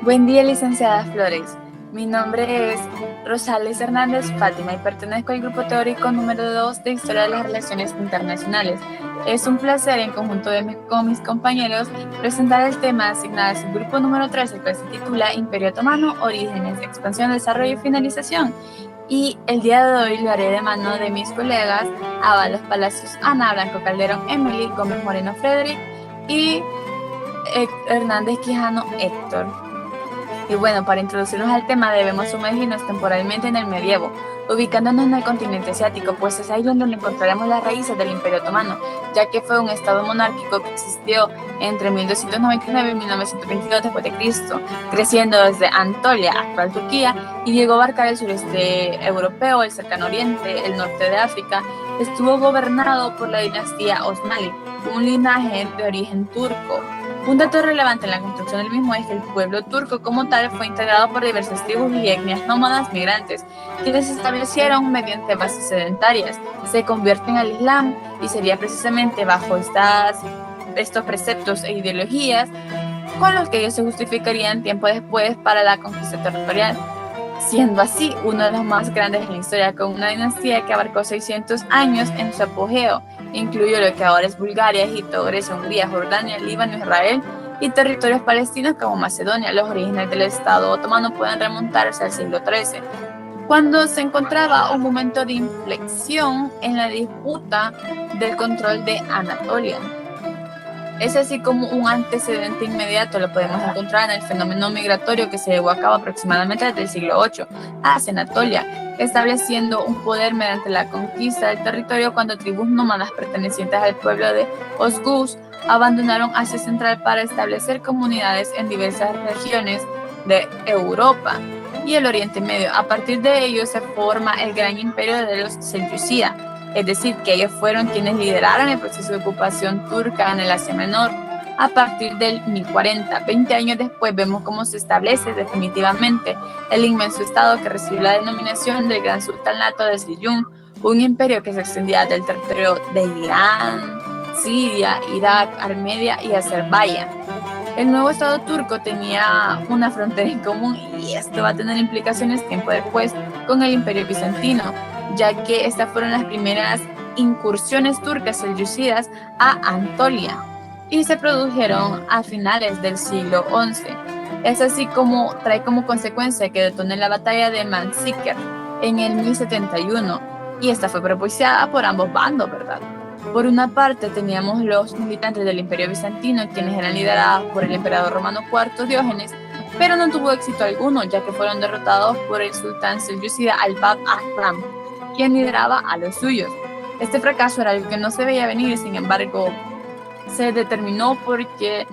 Buen día, licenciada Flores. Mi nombre es Rosales Hernández Fátima y pertenezco al grupo teórico número 2 de Historia de las Relaciones Internacionales. Es un placer, en conjunto con mis compañeros, presentar el tema asignado al grupo número 3, el cual se titula Imperio Otomano, Orígenes, Expansión, Desarrollo y Finalización. Y el día de hoy lo haré de mano de mis colegas Ábalos Palacios Ana, Blanco Calderón Emily, Gómez Moreno Frederick y Hernández Quijano Héctor. Y bueno, para introducirnos al tema debemos sumergirnos temporalmente en el medievo, ubicándonos en el continente asiático, pues es ahí donde encontraremos las raíces del Imperio Otomano, ya que fue un estado monárquico que existió entre 1299 y 1922 d.C., creciendo desde Anatolia, actual Turquía, y llegó a abarcar el sureste europeo, el cercano oriente, el norte de África. Estuvo gobernado por la dinastía Osmanli, un linaje de origen turco. Un dato relevante en la construcción del mismo es que el pueblo turco como tal fue integrado por diversas tribus y etnias nómadas migrantes, quienes se establecieron mediante bases sedentarias, se convierten al Islam y sería precisamente bajo estos preceptos e ideologías con los que ellos se justificarían tiempo después para la conquista territorial, siendo así uno de los más grandes en la historia, con una dinastía que abarcó 600 años en su apogeo. Incluyó lo que ahora es Bulgaria, Egipto, Grecia, Hungría, Jordania, Líbano, Israel y territorios palestinos como Macedonia. Los orígenes del Estado otomano pueden remontarse al siglo XIII, cuando se encontraba un momento de inflexión en la disputa del control de Anatolia. Es así como un antecedente inmediato lo podemos encontrar en el fenómeno migratorio que se llevó a cabo aproximadamente desde el siglo VIII hacia Anatolia, estableciendo un poder mediante la conquista del territorio cuando tribus nómadas pertenecientes al pueblo de Osgus abandonaron Asia Central para establecer comunidades en diversas regiones de Europa y el Oriente Medio. A partir de ello se forma el gran imperio de los Selyúcidas, es decir, que ellos fueron quienes lideraron el proceso de ocupación turca en el Asia Menor a partir del 1040. 20 años después vemos cómo se establece definitivamente el inmenso estado que recibió la denominación del Gran Sultanato de Selyún, un imperio que se extendía del territorio de Irán, Siria, Irak, Armenia y Azerbaiyán. El nuevo Estado turco tenía una frontera en común y esto va a tener implicaciones tiempo después con el Imperio Bizantino, ya que estas fueron las primeras incursiones turcas selyúcidas a Anatolia y se produjeron a finales del siglo XI. Es así como trae como consecuencia que detone la batalla de Manzikert en el 1071 y esta fue propiciada por ambos bandos, ¿verdad? Por una parte teníamos los militantes del Imperio Bizantino, quienes eran liderados por el emperador romano IV Diógenes, pero no tuvo éxito alguno, ya que fueron derrotados por el sultán selyúcida Alpab Akram, quien lideraba a los suyos. Este fracaso era algo que no se veía venir, sin embargo, se determinó porque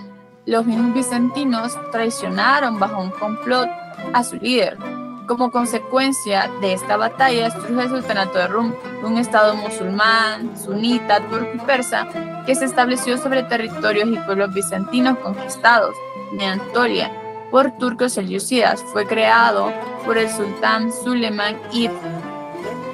los mismos bizantinos traicionaron bajo un complot a su líder. Como consecuencia de esta batalla surge el sultanato de Rum, un estado musulmán, sunita, turco y persa que se estableció sobre territorios y pueblos bizantinos conquistados de Anatolia por turcos selyúcidas. Fue creado por el sultán Süleyman ibn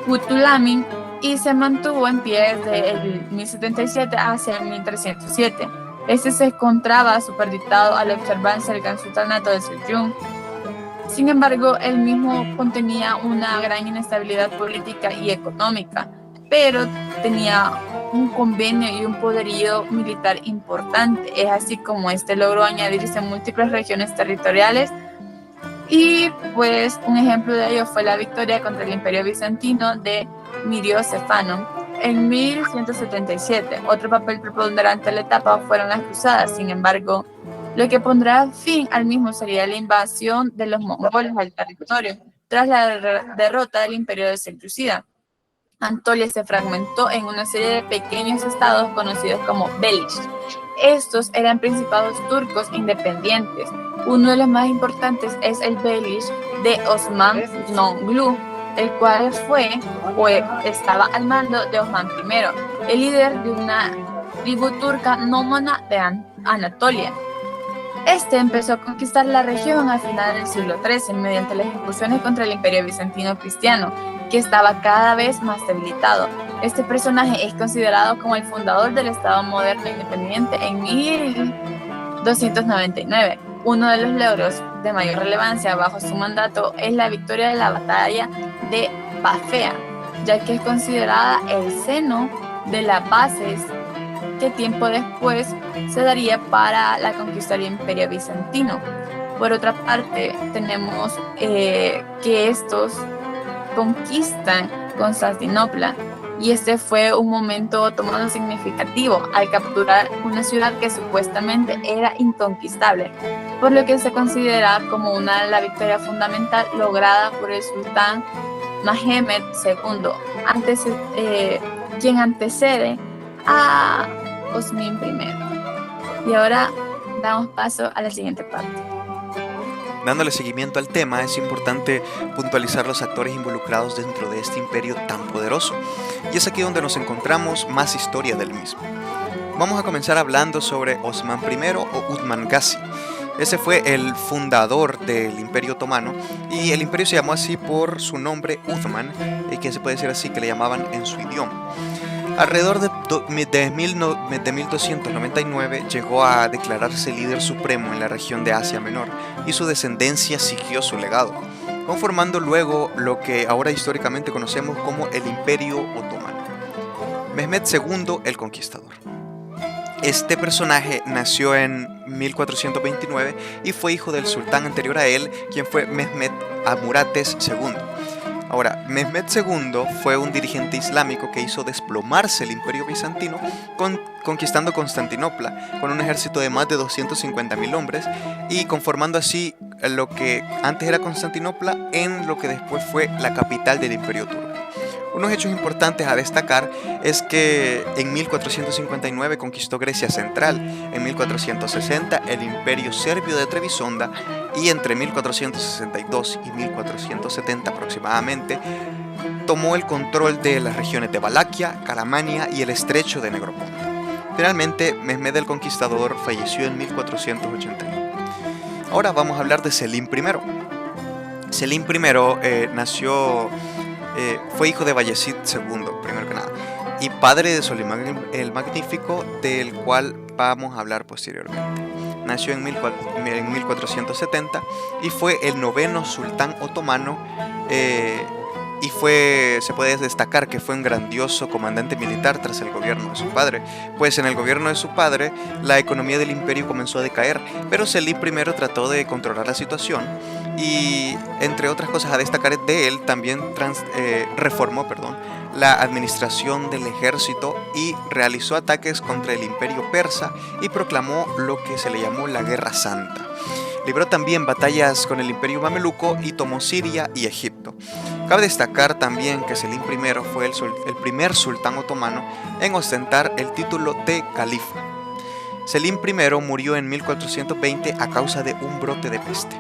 Kutulamin y se mantuvo en pie desde el 1077 hacia el 1307. Este se encontraba superditado a la observancia del Gran Sultanato de Selyún. Sin embargo, el mismo contenía una gran inestabilidad política y económica, pero tenía un convenio y un poderío militar importante. Es así como este logró añadirse a múltiples regiones territoriales y pues un ejemplo de ello fue la victoria contra el Imperio Bizantino de Miriosefano en 1177. Otro papel preponderante de la etapa fueron las cruzadas. Sin embargo, lo que pondrá fin al mismo sería la invasión de los mongoles al territorio tras la derrota del Imperio de Selyúcida. Anatolia se fragmentó en una serie de pequeños estados conocidos como Beyliks. Estos eran principados turcos independientes. Uno de los más importantes es el Beylik de Osman Nonglu, el cual estaba al mando de Osman I, el líder de una tribu turca nómada de Anatolia. Este empezó a conquistar la región al final del siglo XIII mediante las incursiones contra el Imperio Bizantino Cristiano, que estaba cada vez más debilitado. Este personaje es considerado como el fundador del Estado moderno independiente en 1299. Uno de los logros de mayor relevancia bajo su mandato es la victoria de la batalla de Bafea, ya que es considerada el seno de las bases que tiempo después se daría para la conquista del Imperio Bizantino. Por otra parte, tenemos que estos conquistan Constantinopla, y este fue un momento otomano significativo al capturar una ciudad que supuestamente era inconquistable, por lo que se considera como la victoria fundamental lograda por el sultán Mehmed II, quien antecede a Osman I. Y ahora damos paso a la siguiente parte. Dándole seguimiento al tema, es importante puntualizar los actores involucrados dentro de este imperio tan poderoso, y es aquí donde nos encontramos más historia del mismo. Vamos a comenzar hablando sobre Osman I o Uthman Gazi. Ese fue el fundador del Imperio Otomano, y el imperio se llamó así por su nombre Uthman, que se puede decir así, que le llamaban en su idioma. Alrededor de 1299 llegó a declararse líder supremo en la región de Asia Menor, y su descendencia siguió su legado, conformando luego lo que ahora históricamente conocemos como el Imperio Otomano. Mehmed II el Conquistador. Este personaje nació en 1429 y fue hijo del sultán anterior a él, quien fue Mehmed Amurates II. Ahora, Mehmed II fue un dirigente islámico que hizo desplomarse el imperio bizantino, conquistando Constantinopla con un ejército de más de 250.000 hombres y conformando así lo que antes era Constantinopla en lo que después fue la capital del imperio turco. Unos hechos importantes a destacar es que en 1459 conquistó Grecia Central, en 1460 el imperio serbio de Trebisonda, y entre 1462 y 1470 aproximadamente tomó el control de las regiones de Valaquia, Caramania y el estrecho de Negroponto. Finalmente, Mehmed el Conquistador falleció en 1481. Ahora vamos a hablar de Selim I. Selim I fue hijo de Bayezid II, primero que nada, y padre de Solimán el Magnífico, del cual vamos a hablar posteriormente. Nació en 1470 y fue el noveno sultán otomano, y se puede destacar que fue un grandioso comandante militar tras el gobierno de su padre, pues en el gobierno de su padre la economía del imperio comenzó a decaer, pero Selim I trató de controlar la situación y, entre otras cosas a destacar de él, también reformó la administración del ejército y realizó ataques contra el imperio persa y proclamó lo que se le llamó la Guerra Santa. Libró también batallas con el imperio mameluco y tomó Siria y Egipto. Cabe destacar también que Selim I fue el primer sultán otomano en ostentar el título de califa. Selim I murió en 1420 a causa de un brote de peste.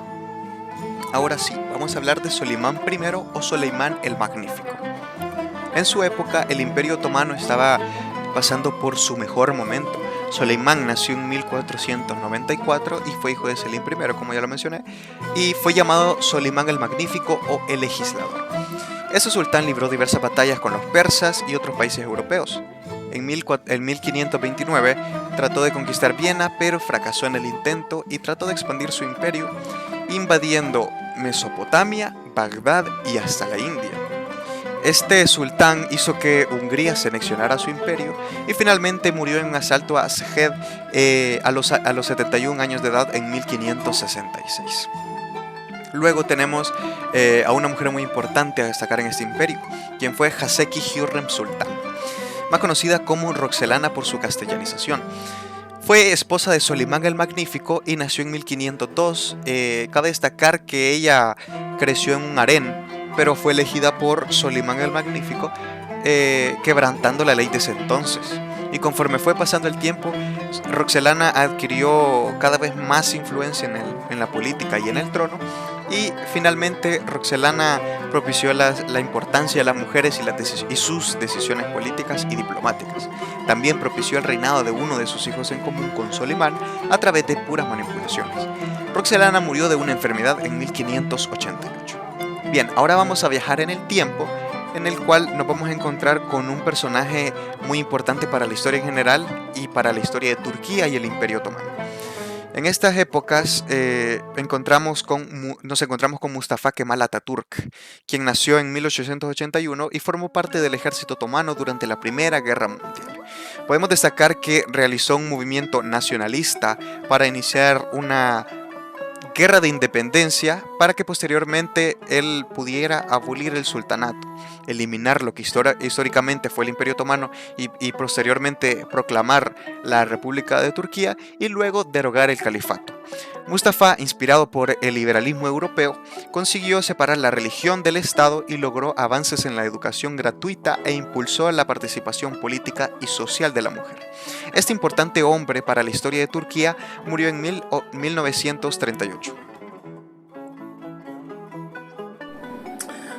Ahora sí, vamos a hablar de Solimán I o Solimán el Magnífico. En su época, el imperio otomano estaba pasando por su mejor momento. Solimán nació en 1494 y fue hijo de Selim I, como ya lo mencioné, y fue llamado Solimán el Magnífico o el Legislador. Este sultán libró diversas batallas con los persas y otros países europeos. En 1529 trató de conquistar Viena, pero fracasó en el intento y trató de expandir su imperio, invadiendo Mesopotamia, Bagdad y hasta la India. Este sultán hizo que Hungría se anexionara a su imperio y finalmente murió en un asalto a Szeged a los 71 años de edad en 1566. Luego tenemos a una mujer muy importante a destacar en este imperio, quien fue Haseki Hürrem Sultán, más conocida como Roxelana por su castellanización. Fue esposa de Solimán el Magnífico y nació en 1502. Cabe destacar que ella creció en un harén, pero fue elegida por Solimán el Magnífico, quebrantando la ley de ese entonces. Y conforme fue pasando el tiempo, Roxelana adquirió cada vez más influencia en la política y en el trono, y finalmente Roxelana propició la importancia de las mujeres y sus decisiones políticas y diplomáticas. También propició el reinado de uno de sus hijos en común con Solimán a través de puras manipulaciones. Roxelana murió de una enfermedad en 1588. Bien, ahora vamos a viajar en el tiempo, en el cual nos vamos a encontrar con un personaje muy importante para la historia en general y para la historia de Turquía y el Imperio Otomano. En estas épocas nos encontramos con Mustafa Kemal Atatürk, quien nació en 1881 y formó parte del ejército otomano durante la Primera Guerra Mundial. Podemos destacar que realizó un movimiento nacionalista para iniciar una guerra de independencia para que posteriormente él pudiera abolir el sultanato, eliminar lo que históricamente fue el Imperio Otomano y posteriormente proclamar la República de Turquía y luego derogar el califato. Mustafa, inspirado por el liberalismo europeo, consiguió separar la religión del Estado y logró avances en la educación gratuita e impulsó la participación política y social de la mujer. Este importante hombre para la historia de Turquía murió en 1938.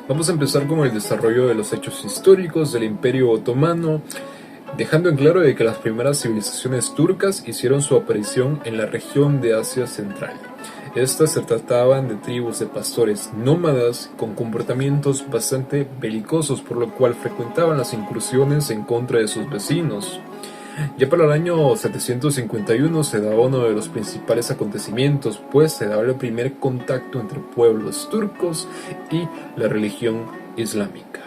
Vamos a empezar con el desarrollo de los hechos históricos del Imperio Otomano, dejando en claro de que las primeras civilizaciones turcas hicieron su aparición en la región de Asia Central. Estas se trataban de tribus de pastores nómadas con comportamientos bastante belicosos, por lo cual frecuentaban las incursiones en contra de sus vecinos. Ya para el año 751 se daba uno de los principales acontecimientos, pues se daba el primer contacto entre pueblos turcos y la religión islámica.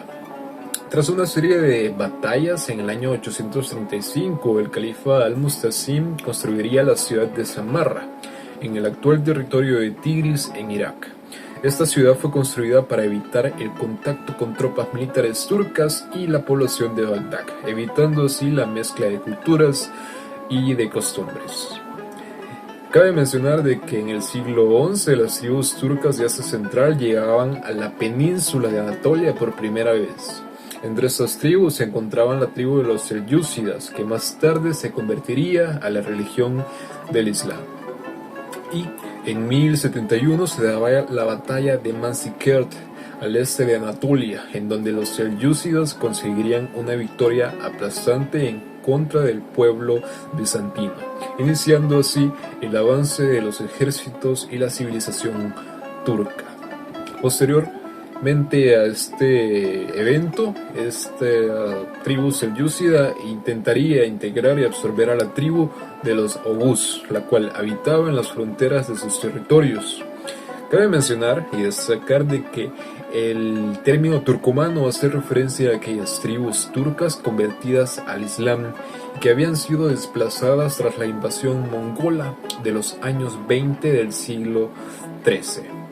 Tras una serie de batallas en el año 835, el califa Al-Mustasim construiría la ciudad de Samarra, en el actual territorio de Tigris, en Irak. Esta ciudad fue construida para evitar el contacto con tropas militares turcas y la población de Bagdad, evitando así la mezcla de culturas y de costumbres. Cabe mencionar de que en el siglo XI las tribus turcas de Asia Central llegaban a la península de Anatolia por primera vez. Entre estas tribus se encontraban la tribu de los selyúcidas, que más tarde se convertiría a la religión del Islam. Y en 1071 se daba la batalla de Manzikert, al este de Anatolia, en donde los selyúcidas conseguirían una victoria aplastante en contra del pueblo bizantino, iniciando así el avance de los ejércitos y la civilización turca. Posteriormente a este evento, esta tribu selyúcida intentaría integrar y absorber a la tribu de los Oghuz, la cual habitaba en las fronteras de sus territorios. Cabe mencionar y destacar de que el término turcomano hace referencia a aquellas tribus turcas convertidas al Islam y que habían sido desplazadas tras la invasión mongola de los años 20 del siglo XIII.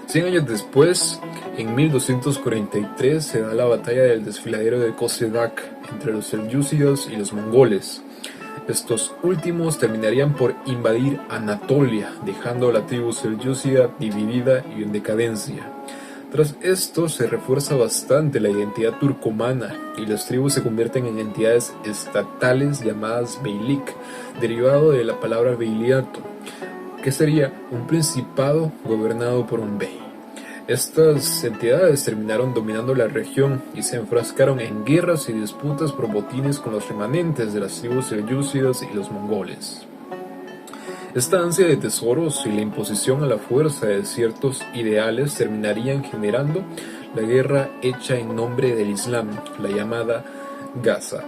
100 años después, en 1243, se da la batalla del desfiladero de Kosedak entre los selyúcidas y los mongoles. Estos últimos terminarían por invadir Anatolia, dejando a la tribu selyúcida dividida y en decadencia. Tras esto se refuerza bastante la identidad turcomana y las tribus se convierten en entidades estatales llamadas beylik, derivado de la palabra beyliato, que sería un principado gobernado por un bey. Estas entidades terminaron dominando la región y se enfrascaron en guerras y disputas por botines con los remanentes de las tribus selyúcidas y los mongoles. Esta ansia de tesoros y la imposición a la fuerza de ciertos ideales terminarían generando la guerra hecha en nombre del Islam, la llamada Gaza.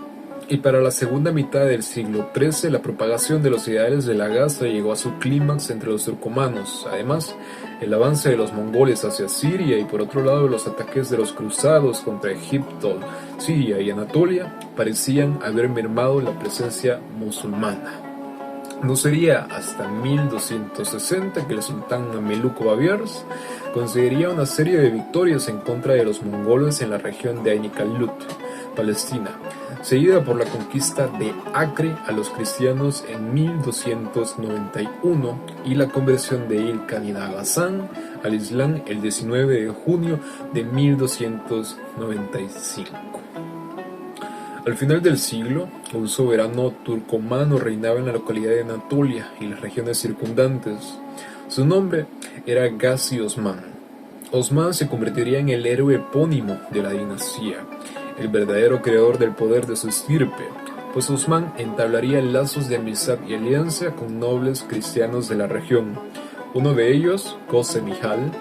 Y para la segunda mitad del siglo XIII, la propagación de los ideales de la Gaza llegó a su clímax entre los turcomanos. Además, el avance de los mongoles hacia Siria y por otro lado los ataques de los cruzados contra Egipto, Siria y Anatolia parecían haber mermado la presencia musulmana. No sería hasta 1260 que el sultán Mameluco Babiars conseguiría una serie de victorias en contra de los mongoles en la región de Ain Kalut, Palestina, seguida por la conquista de Acre a los cristianos en 1291 y la conversión de Ilkhan Agha al Islam el 19 de junio de 1295. Al final del siglo, un soberano turcomano reinaba en la localidad de Anatolia y las regiones circundantes. Su nombre era Gazi Osman. Osman se convertiría en el héroe epónimo de la dinastía, el verdadero creador del poder de su estirpe, pues Osman entablaría lazos de amistad y alianza con nobles cristianos de la región. Uno de ellos, Kose Mihal,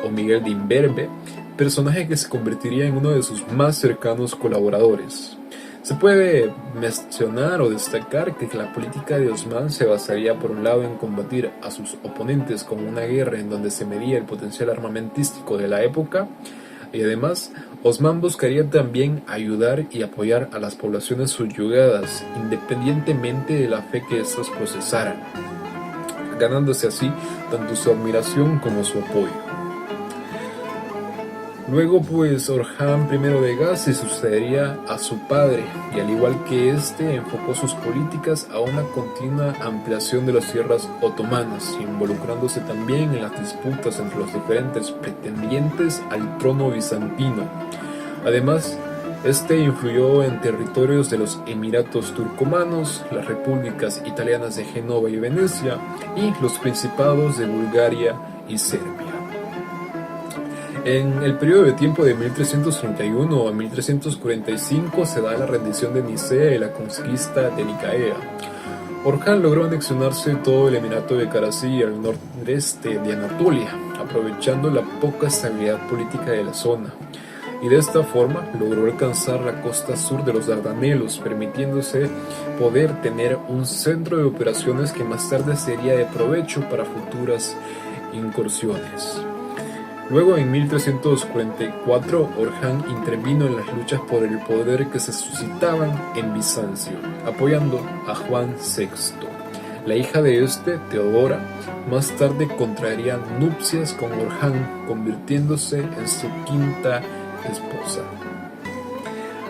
o Miguel de Imberbe, personaje que se convertiría en uno de sus más cercanos colaboradores. Se puede mencionar o destacar que la política de Osman se basaría por un lado en combatir a sus oponentes con una guerra en donde se medía el potencial armamentístico de la época, y además Osman buscaría también ayudar y apoyar a las poblaciones subyugadas independientemente de la fe que éstas procesaran, ganándose así tanto su admiración como su apoyo. Luego pues Orhan I de Gazi sucedería a su padre y al igual que este enfocó sus políticas a una continua ampliación de las tierras otomanas, involucrándose también en las disputas entre los diferentes pretendientes al trono bizantino. Además, este influyó en territorios de los Emiratos turcomanos, las repúblicas italianas de Génova y Venecia y los principados de Bulgaria y Serbia. En el periodo de tiempo de 1331 a 1345 se da la rendición de Nicea y la conquista de Nicaea. Orhan logró anexionarse todo el emirato de Karasi al noreste de Anatolia, aprovechando la poca estabilidad política de la zona, y de esta forma logró alcanzar la costa sur de los Dardanelos, permitiéndose poder tener un centro de operaciones que más tarde sería de provecho para futuras incursiones. Luego, en 1344, Orhan intervino en las luchas por el poder que se suscitaban en Bizancio, apoyando a Juan VI. La hija de este, Teodora, más tarde contraería nupcias con Orhan, convirtiéndose en su quinta esposa.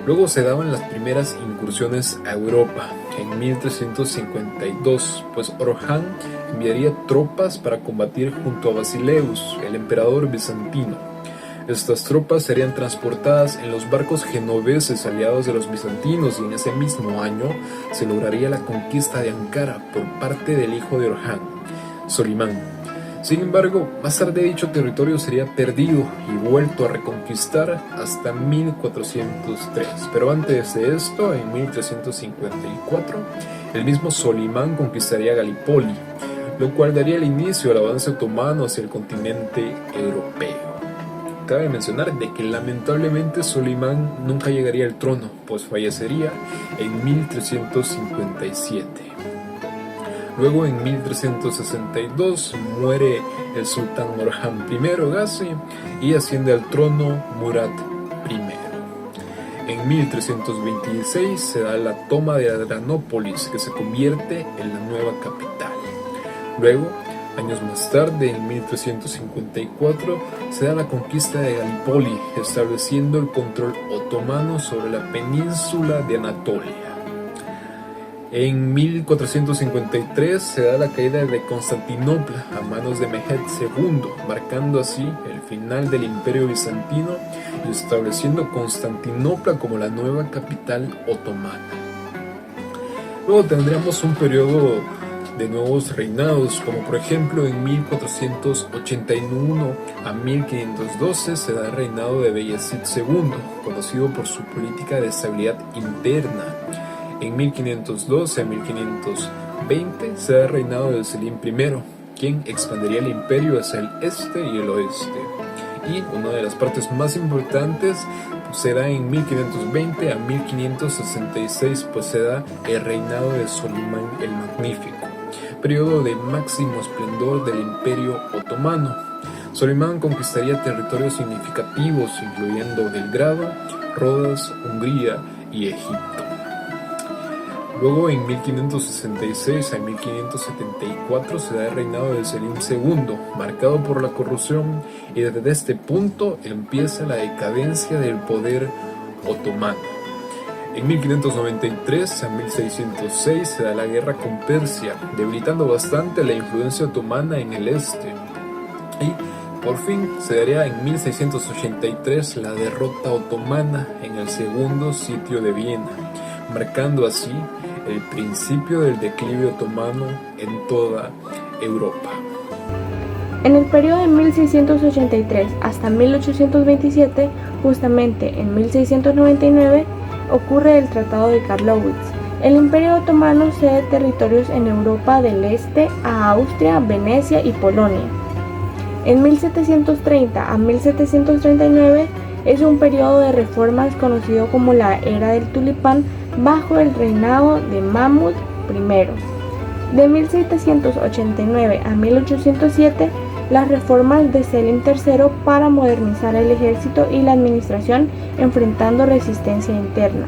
Luego se daban las primeras incursiones a Europa, en 1352, pues Orhan enviaría tropas para combatir junto a Basileus, el emperador bizantino. Estas tropas serían transportadas en los barcos genoveses aliados de los bizantinos y en ese mismo año se lograría la conquista de Ankara por parte del hijo de Orhan, Solimán. Sin embargo, más tarde dicho territorio sería perdido y vuelto a reconquistar hasta 1403. Pero antes de esto, en 1354, el mismo Solimán conquistaría Galípoli, lo cual daría el inicio al avance otomano hacia el continente europeo. Cabe mencionar de que lamentablemente Solimán nunca llegaría al trono, pues fallecería en 1357. Luego, en 1362, muere el sultán Orhan I Gazi y asciende al trono Murad I. En 1326 se da la toma de Adrianópolis, que se convierte en la nueva capital. Luego, años más tarde, en 1354, se da la conquista de Galípoli, estableciendo el control otomano sobre la península de Anatolia. En 1453 se da la caída de Constantinopla a manos de Mehmed II, marcando así el final del Imperio Bizantino y estableciendo Constantinopla como la nueva capital otomana. Luego tendríamos un periodo de nuevos reinados, como por ejemplo en 1481 a 1512 se da el reinado de Beyazid II, conocido por su política de estabilidad interna. En 1512 a 1520 se da el reinado de Selim I, quien expandiría el imperio hacia el este y el oeste. Y una de las partes más importantes se da en 1520 a 1566, pues se da el reinado de Solimán el Magnífico, periodo de máximo esplendor del Imperio Otomano. Solimán conquistaría territorios significativos, incluyendo Belgrado, Rodas, Hungría y Egipto. Luego, en 1566 a 1574 se da el reinado de Selim II, marcado por la corrupción, y desde este punto empieza la decadencia del poder otomano. En 1593 a 1606 se da la guerra con Persia, debilitando bastante la influencia otomana en el este. Y por fin se daría en 1683 la derrota otomana en el segundo sitio de Viena, marcando así el principio del declive otomano en toda Europa. En el periodo de 1683 hasta 1827, justamente en 1699, ocurre el Tratado de Karlowitz. El Imperio Otomano cede territorios en Europa del Este a Austria, Venecia y Polonia. En 1730 a 1739 es un periodo de reformas conocido como la Era del Tulipán, bajo el reinado de Mahmud I. De 1789 a 1807, las reformas de Selim III para modernizar el ejército y la administración enfrentando resistencia interna.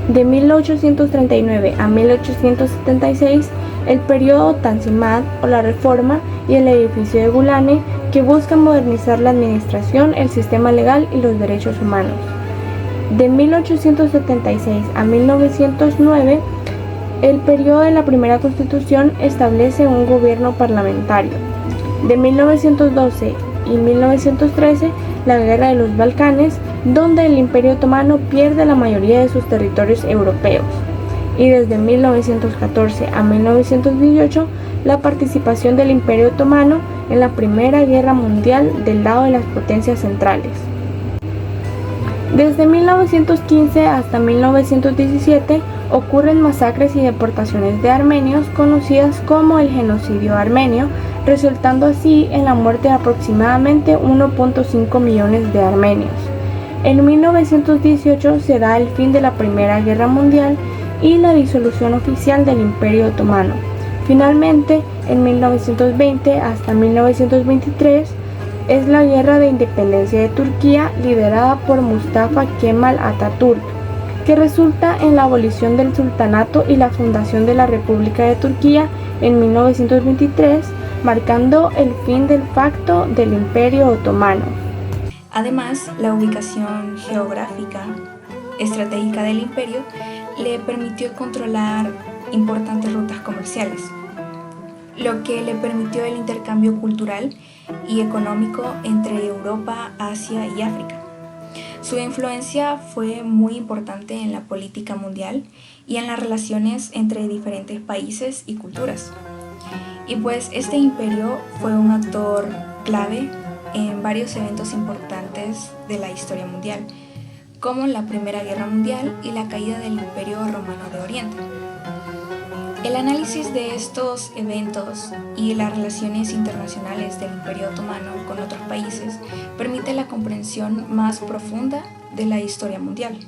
De 1839 a 1876, el periodo Tanzimat o la Reforma y el edificio de Gulane, que busca modernizar la administración, el sistema legal y los derechos humanos. De 1876 a 1909, el periodo de la primera constitución establece un gobierno parlamentario. De 1912 y 1913, la Guerra de los Balcanes, donde el Imperio Otomano pierde la mayoría de sus territorios europeos. Y desde 1914 a 1918, la participación del Imperio Otomano en la Primera Guerra Mundial del lado de las potencias centrales. Desde 1915 hasta 1917 ocurren masacres y deportaciones de armenios conocidas como el genocidio armenio, resultando así en la muerte de aproximadamente 1.5 millones de armenios. En 1918 se da el fin de la Primera Guerra Mundial y la disolución oficial del Imperio Otomano. Finalmente, en 1920 hasta 1923, es la Guerra de Independencia de Turquía liderada por Mustafa Kemal Atatürk, que resulta en la abolición del sultanato y la fundación de la República de Turquía en 1923, marcando el fin del pacto del Imperio Otomano. Además, la ubicación geográfica estratégica del imperio le permitió controlar importantes rutas comerciales, lo que le permitió el intercambio cultural y económico entre Europa, Asia y África. Su influencia fue muy importante en la política mundial y en las relaciones entre diferentes países y culturas. Y pues este imperio fue un actor clave en varios eventos importantes de la historia mundial, como la Primera Guerra Mundial y la caída del Imperio Romano de Oriente. El análisis de estos eventos y las relaciones internacionales del Imperio Otomano con otros países permite la comprensión más profunda de la historia mundial.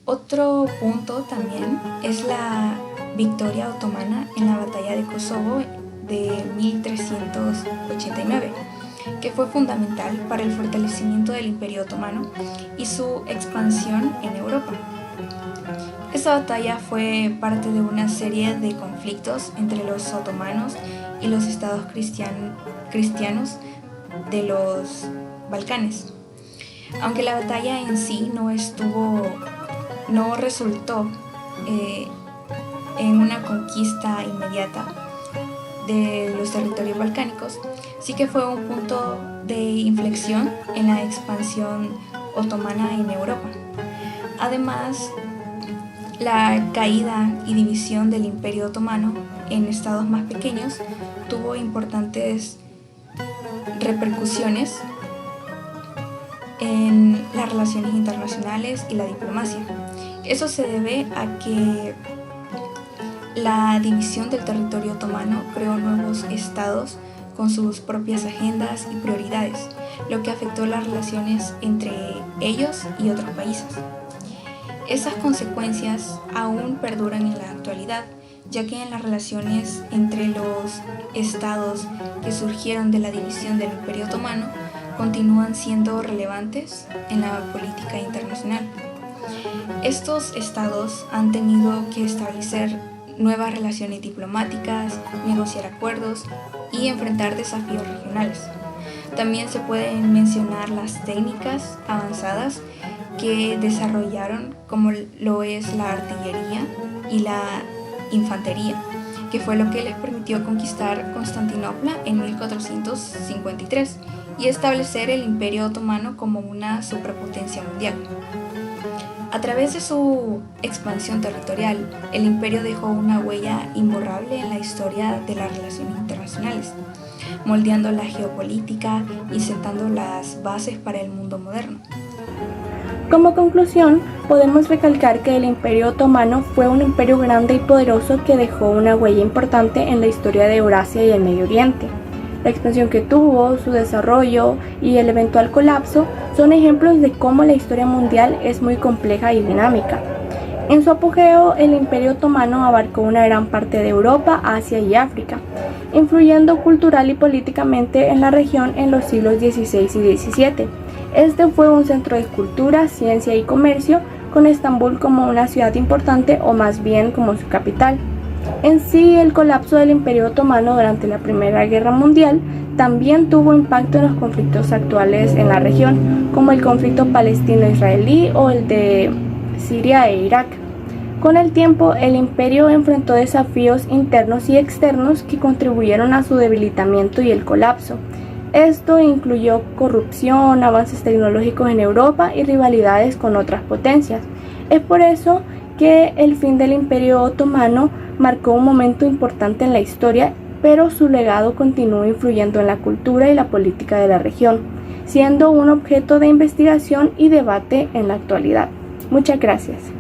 Otro punto también es la victoria otomana en la Batalla de Kosovo de 1389, que fue fundamental para el fortalecimiento del Imperio Otomano y su expansión en Europa. Esta batalla fue parte de una serie de conflictos entre los otomanos y los estados cristianos de los Balcanes. Aunque la batalla en sí no resultó en una conquista inmediata de los territorios balcánicos, sí que fue un punto de inflexión en la expansión otomana en Europa. Además, la caída y división del Imperio Otomano en estados más pequeños tuvo importantes repercusiones en las relaciones internacionales y la diplomacia. Eso se debe a que la división del territorio otomano creó nuevos estados con sus propias agendas y prioridades, lo que afectó las relaciones entre ellos y otros países. Esas consecuencias aún perduran en la actualidad, ya que en las relaciones entre los estados que surgieron de la división del Imperio Otomano continúan siendo relevantes en la política internacional. Estos estados han tenido que establecer nuevas relaciones diplomáticas, negociar acuerdos y enfrentar desafíos regionales. También se pueden mencionar las técnicas avanzadas que desarrollaron, como lo es la artillería y la infantería, que fue lo que les permitió conquistar Constantinopla en 1453 y establecer el Imperio Otomano como una superpotencia mundial. A través de su expansión territorial, el imperio dejó una huella imborrable en la historia de las relaciones internacionales, moldeando la geopolítica y sentando las bases para el mundo moderno. Como conclusión, podemos recalcar que el Imperio Otomano fue un imperio grande y poderoso que dejó una huella importante en la historia de Eurasia y el Medio Oriente. La expansión que tuvo, su desarrollo y el eventual colapso son ejemplos de cómo la historia mundial es muy compleja y dinámica. En su apogeo, el Imperio Otomano abarcó una gran parte de Europa, Asia y África, influyendo cultural y políticamente en la región en los siglos XVI y XVII. Este fue un centro de cultura, ciencia y comercio, con Estambul como una ciudad importante o más bien como su capital. En sí, el colapso del Imperio Otomano durante la Primera Guerra Mundial también tuvo impacto en los conflictos actuales en la región, como el conflicto palestino-israelí o el de Siria e Irak. Con el tiempo, el imperio enfrentó desafíos internos y externos que contribuyeron a su debilitamiento y el colapso. Esto incluyó corrupción, avances tecnológicos en Europa y rivalidades con otras potencias. Es por eso que el fin del Imperio Otomano marcó un momento importante en la historia, pero su legado continúa influyendo en la cultura y la política de la región, siendo un objeto de investigación y debate en la actualidad. Muchas gracias.